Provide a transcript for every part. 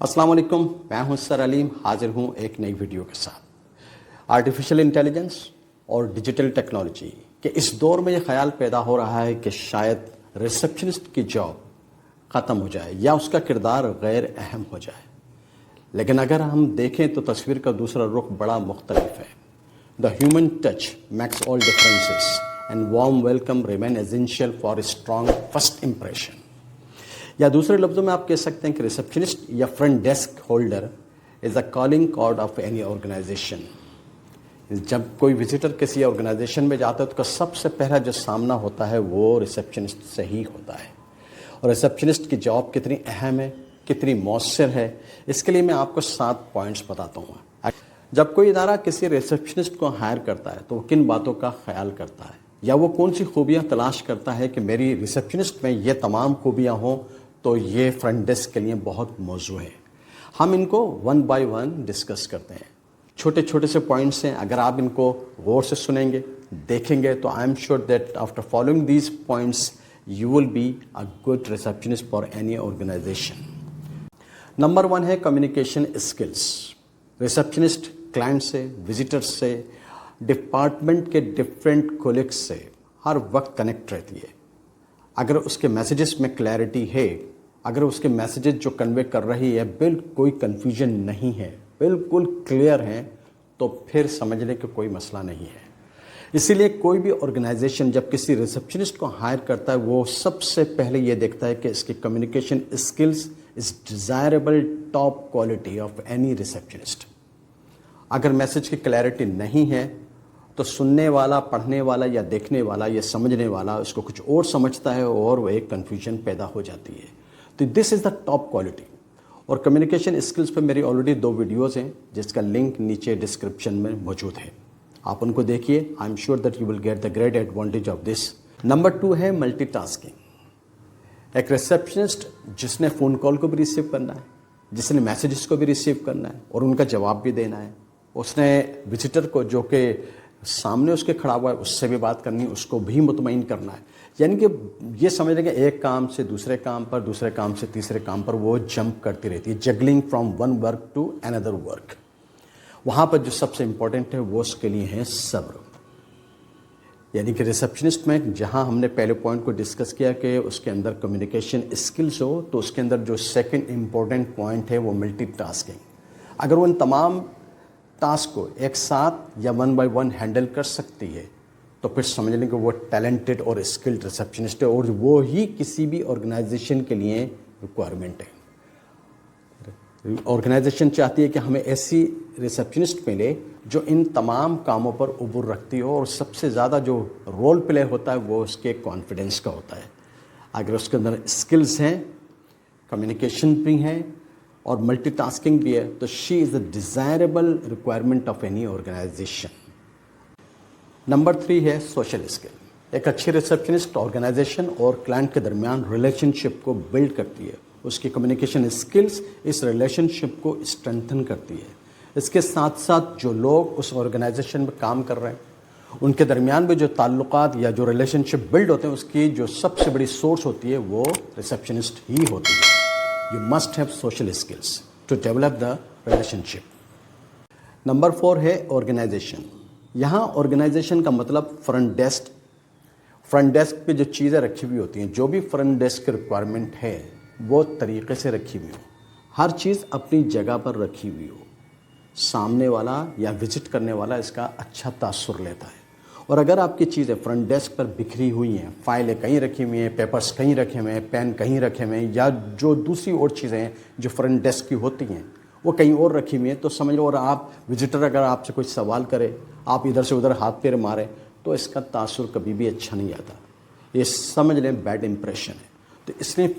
अस्सलाम वालेकुम, मैं हूं सर अलीम, हाजिर हूं एक नई वीडियो के साथ। आर्टिफिशियल इंटेलिजेंस और डिजिटल टेक्नोलॉजी के इस दौर में ये ख्याल पैदा हो रहा है कि शायद रिसेप्शनिस्ट की जॉब ख़त्म हो जाए या उसका किरदार गैर अहम हो जाए। लेकिन अगर हम देखें तो तस्वीर का दूसरा रुख बड़ा मुख्तलिफ है। The human touch makes all differences and warm welcome remain essential for a strong first impression. या दूसरे लफ्ज़ों में आप कह सकते हैं कि रिसेप्शनिस्ट या front desk holder is a calling card of any organisation. जब कोई विजिटर किसी ऑर्गेनाइजेशन में जाता है तो सबसे पहला जो सामना होता है वो रिसेप्शनिस्ट से ही होता है। और रिसेप्शनिस्ट की जॉब कितनी अहम है, कितनी मौसर है, इसके लिए मैं आपको 7 पॉइंट्स बताता हूँ। जब कोई इदारा किसी रिसेप्शनिस्ट को हायर करता है तो वो किन बातों का ख्याल करता है या वो कौन सी खूबियाँ तलाश करता है कि मेरी रिसेप्शनिस्ट में ये तमाम खूबियाँ हों तो ये फ्रंट डेस्क के लिए बहुत मौजू है। हम इनको 1 बाय 1 डिस्कस करते हैं। छोटे छोटे से पॉइंट्स हैं, अगर आप इनको गौर से सुनेंगे, देखेंगे तो I am sure that after following these points you will be a good receptionist for any organisation. Number 1 है कम्युनिकेशन स्किल्स। रिसेप्शनिस्ट क्लाइंट से, विजिटर्स से, डिपार्टमेंट के डिफरेंट कोलिग्स से हर वक्त कनेक्ट रहती है। अगर उसके मैसेजेस में क्लैरिटी है, अगर उसके मैसेजेस जो कन्वे कर रही है बिल्कुल कोई कन्फ्यूजन नहीं है, बिल्कुल क्लियर हैं, तो फिर समझने का कोई मसला नहीं है। इसीलिए कोई भी ऑर्गेनाइजेशन जब किसी रिसेप्शनिस्ट को हायर करता है वो सबसे पहले ये देखता है कि इसकी communication skills is desirable top quality of any receptionist. अगर मैसेज की क्लैरिटी नहीं है तो सुनने वाला, पढ़ने वाला या देखने वाला या समझने वाला उसको कुछ और समझता है और वो एक कन्फ्यूजन पैदा हो जाती है। तो this is the top quality. और कम्युनिकेशन स्किल्स पे मेरी ऑलरेडी 2 वीडियोज़ हैं जिसका लिंक नीचे डिस्क्रिप्शन में मौजूद है, आप उनको देखिए। आई am sure that you will get the great advantage of this. Number 2 है मल्टीटास्किंग। एक रिसेप्शनिस्ट जिसने फ़ोन कॉल को भी रिसीव करना है, जिसने मैसेजेस को भी रिसीव करना है और उनका जवाब भी देना है, उसने विजिटर को जो कि सामने उसके खड़ा हुआ है उससे भी बात करनी है, उसको भी मुतमईन करना है। यानी कि ये समझ लें कि एक काम से दूसरे काम पर, दूसरे काम से तीसरे काम पर वो जंप करती रहती है, juggling from one work to another work. वहाँ पर जो सबसे इम्पोर्टेंट है वो उसके लिए है सब्र। यानी कि रिसेप्शनिस्ट में जहाँ हमने पहले पॉइंट को डिस्कस किया कि उसके अंदर कम्युनिकेशन स्किल्स हो, तो उसके अंदर जो सेकेंड इम्पोर्टेंट पॉइंट है वो मल्टीटास्किंग। अगर वो इन तमाम टास्क को एक साथ या 1 बाय 1 हैंडल कर सकती है तो फिर समझ लें कि वो टैलेंटेड और स्किल्ड रिसेप्शनिस्ट है और वो ही किसी भी ऑर्गेनाइजेशन के लिए रिक्वायरमेंट है। ऑर्गेनाइजेशन चाहती है कि हमें ऐसी रिसेप्शनिस्ट मिले जो इन तमाम कामों पर उबूर रखती हो और सबसे ज़्यादा जो रोल प्ले होता है वो उसके कॉन्फिडेंस का होता है। अगर उसके अंदर स्किल्स हैं, कम्युनिकेशन भी हैं और मल्टीटास्किंग भी है तो she is the desirable requirement of any organisation. Number 3 है सोशल स्किल। एक अच्छी रिसेप्शनिस्ट ऑर्गेनाइजेशन और क्लाइंट के दरमियान रिलेशनशिप को बिल्ड करती है। उसकी कम्युनिकेशन स्किल्स इस रिलेशनशिप को स्ट्रेंथन करती है। इसके साथ साथ जो लोग उस ऑर्गेनाइजेशन में काम कर रहे हैं उनके दरमियान भी जो ताल्लुकात या जो रिलेशनशिप बिल्ड होते हैं उसकी जो सबसे बड़ी सोर्स होती है वो रिसेप्शनिस्ट ही होती है। You must have social skills to develop the relationship. Number 4 है ऑर्गेनाइजेशन। यहाँ ऑर्गेनाइजेशन का मतलब फ्रंट डेस्क। फ्रंट डेस्क पे जो चीज़ें रखी हुई होती हैं, जो भी फ्रंट डेस्क की रिक्वायरमेंट है वो तरीक़े से रखी हुई हो, हर चीज़ अपनी जगह पर रखी हुई हो, सामने वाला या विजिट करने वाला इसका अच्छा तासुर लेता है। और अगर आपकी चीज़ें फ्रंट डेस्क पर बिखरी हुई हैं, फाइलें कहीं रखी हुई हैं, पेपर्स कहीं रखे हुए हैं, पेन कहीं रखे हुए हैं, या जो दूसरी और चीज़ें हैं जो फ्रंट डेस्क की होती हैं वो कहीं और रखी हुई हैं, तो समझ लो। और आप विजिटर अगर आपसे कोई सवाल करे, आप इधर से उधर हाथ पैर मारें तो इसका तासुर कभी भी अच्छा नहीं आता। ये समझ लें बैड इम्प्रेशन है। तो इसलिए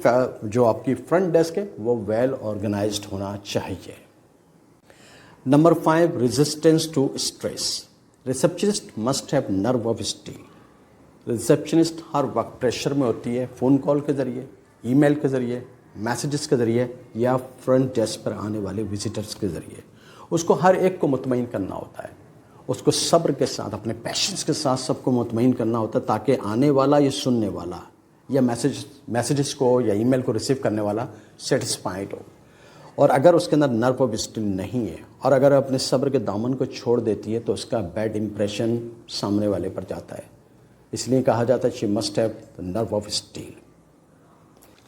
जो आपकी फ्रंट डेस्क है वो वेल ऑर्गेनाइज्ड होना चाहिए। Number 5 resistance to stress. Receptionist must have nerve of steel. Receptionist हर वक्त प्रेशर में होती है, फ़ोन कॉल के ज़रिए, ईमेल के ज़रिए, मैसेजेस के ज़रिए या फ्रंट डेस्क पर आने वाले विजिटर्स के ज़रिए। उसको हर एक को मुतमईन करना होता है, उसको सब्र के साथ, अपने पैशंस के साथ सबको मुतमईन करना होता है ताकि आने वाला या सुनने वाला या मैसेजेस को या ईमेल को रिसीव करने वाला सेटिस्फाइड हो। اور اگر اس کے اندر نرو آف اسٹیل نہیں ہے اور اگر اپنے صبر کے دامن کو چھوڑ دیتی ہے تو اس کا بیڈ امپریشن سامنے والے پر جاتا ہے. اس لیے کہا جاتا ہے she must have nerve of steel.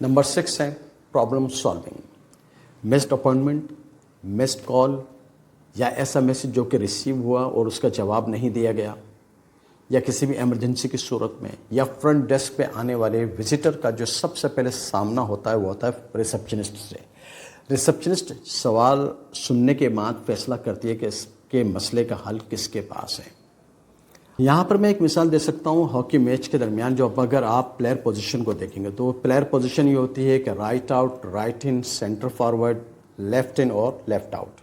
Number 6 ہے problem solving. Missed appointment, missed call یا ایسا میسج جو کہ ریسیو ہوا اور اس کا جواب نہیں دیا گیا، یا کسی بھی ایمرجنسی کی صورت میں، یا فرنٹ ڈیسک پہ آنے والے وزٹر کا جو سب سے پہلے سامنا ہوتا ہے وہ ہوتا ہے ریسپشنسٹ سے. ریسپشنسٹ سوال سننے کے بعد فیصلہ کرتی ہے کہ اس کے مسئلے کا حل کس کے پاس ہے. یہاں پر میں ایک مثال دے سکتا ہوں ہاکی میچ کے درمیان. جو اگر آپ پلیئر پوزیشن کو دیکھیں گے تو پلیئر پوزیشن یہ ہوتی ہے کہ right out, right in, centre forward, left in اور لیفٹ آؤٹ.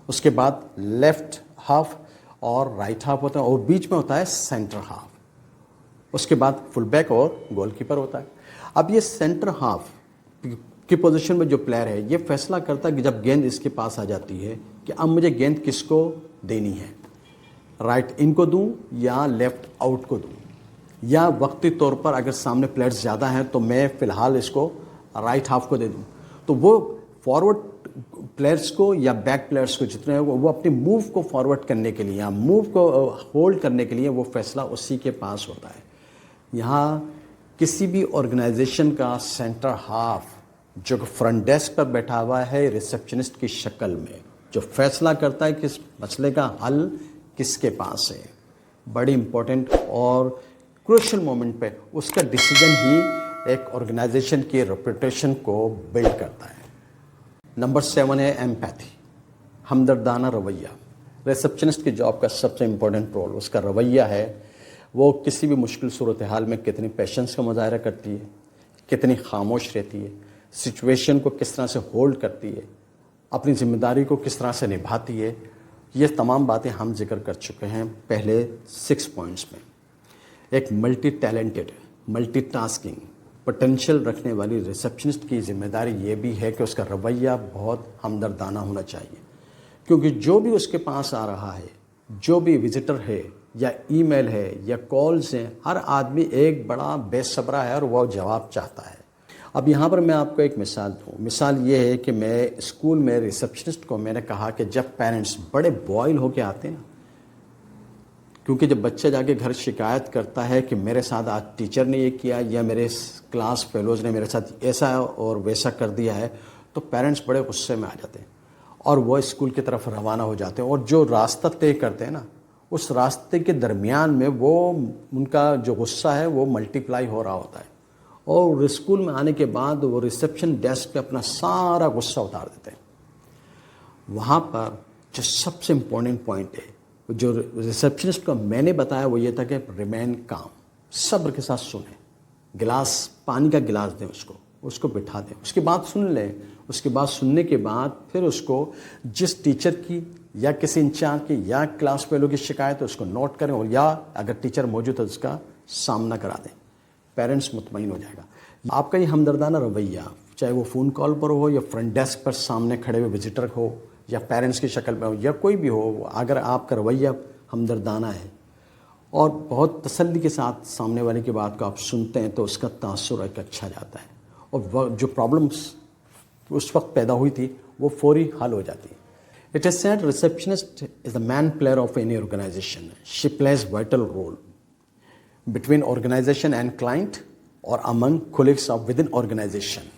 اس کے بعد لیفٹ ہاف اور رائٹ ہاف ہوتا ہے اور بیچ میں ہوتا ہے سینٹر ہاف. اس کے بعد فل بیک اور گول کیپر ہوتا ہے. اب یہ سینٹر ہاف کی پوزیشن میں جو پلیئر ہے یہ فیصلہ کرتا ہے کہ جب گیند اس کے پاس آ جاتی ہے کہ اب مجھے گیند کس کو دینی ہے، رائٹ ان کو دوں یا لیفٹ آؤٹ کو دوں، یا وقتی طور پر اگر سامنے پلیئرز زیادہ ہیں تو میں فی الحال اس کو رائٹ ہاف کو دے دوں. تو وہ فارورڈ پلیئرز کو یا بیک پلیئرز کو جتنے ہیں وہ اپنی موو کو فارورڈ کرنے کے لیے یا موو کو ہولڈ کرنے کے لیے وہ فیصلہ اسی کے پاس ہوتا ہے. یہاں کسی بھی آرگنائزیشن کا سینٹر ہاف جو کہ فرنٹ ڈیسک پر بیٹھا ہوا ہے ریسپشنسٹ کی شکل میں، جو فیصلہ کرتا ہے کہ اس مسئلے کا حل کس کے پاس ہے. بڑی امپورٹنٹ اور کروشل مومنٹ پہ اس کا ڈیسیجن ہی ایک آرگنائزیشن کی ریپوٹیشن کو بلڈ کرتا ہے. نمبر 7 ہے ایمپیتھی، ہمدردانہ رویہ. ریسپشنسٹ کی جاب کا سب سے امپورٹنٹ رول اس کا رویہ ہے. وہ کسی بھی مشکل صورتحال میں کتنی پیشنس کا مظاہرہ کرتی ہے، کتنی خاموش رہتی ہے، سچویشن کو کس طرح سے ہولڈ کرتی ہے، اپنی ذمہ داری کو کس طرح سے نبھاتی ہے. یہ تمام باتیں ہم ذکر کر چکے ہیں پہلے 6 پوائنٹس میں. ایک multi talented, multi tasking potential رکھنے والی ریسپشنسٹ کی ذمہ داری یہ بھی ہے کہ اس کا رویہ بہت ہمدردانہ ہونا چاہیے. کیونکہ جو بھی اس کے پاس آ رہا ہے، جو بھی وزٹر ہے یا ای میل ہے یا کالز ہیں، ہر آدمی ایک بڑا بے صبرا ہے اور وہ جواب چاہتا ہے. اب یہاں پر میں آپ کو ایک مثال دوں. مثال یہ ہے کہ میں اسکول میں ریسپشنسٹ کو میں نے کہا کہ جب پیرنٹس بڑے بوائل ہو کے آتے ہیں نا، کیونکہ جب بچہ جا کے گھر شکایت کرتا ہے کہ میرے ساتھ آج ٹیچر نے یہ کیا یا میرے کلاس فیلوز نے میرے ساتھ ایسا اور ویسا کر دیا ہے، تو پیرنٹس بڑے غصے میں آ جاتے ہیں اور وہ اسکول کی طرف روانہ ہو جاتے ہیں. اور جو راستہ طے کرتے ہیں نا، اس راستے کے درمیان میں وہ ان کا جو غصہ ہے وہ ملٹی پلائی ہو رہا ہوتا ہے. اور اسکول میں آنے کے بعد وہ ریسپشن ڈیسک پہ اپنا سارا غصہ اتار دیتے ہیں. وہاں پر جو سب سے امپورٹنٹ پوائنٹ ہے جو ریسپشنسٹ کو میں نے بتایا وہ یہ تھا کہ ریمین کام، صبر کے ساتھ سنیں. گلاس پانی کا گلاس دیں اس کو بٹھا دیں، اس کے بعد سن لیں. اس کے بعد سننے کے بعد پھر اس کو جس ٹیچر کی یا کسی انچارج کی یا کلاس فیلو کی شکایت ہے اس کو نوٹ کریں، اور یا اگر ٹیچر موجود ہے اس کا سامنا کرا دیں. پیرنٹس مطمئن ہو جائے گا. آپ کا یہ ہمدردانہ رویہ چاہے وہ فون کال پر ہو یا فرنٹ ڈیسک پر سامنے کھڑے ہوئے وزٹر ہو یا پیرنٹس کی شکل میں ہو یا کوئی بھی ہو، اگر آپ کا رویہ ہمدردانہ ہے اور بہت تسلی کے ساتھ سامنے والے کی بات کو آپ سنتے ہیں تو اس کا تاثر ایک اچھا جاتا ہے اور جو پرابلمس اس وقت پیدا ہوئی تھی وہ فوری حل ہو جاتی ہے. It is said receptionist is the main player of any organization. She plays vital role between organization and client or among colleagues of within organization.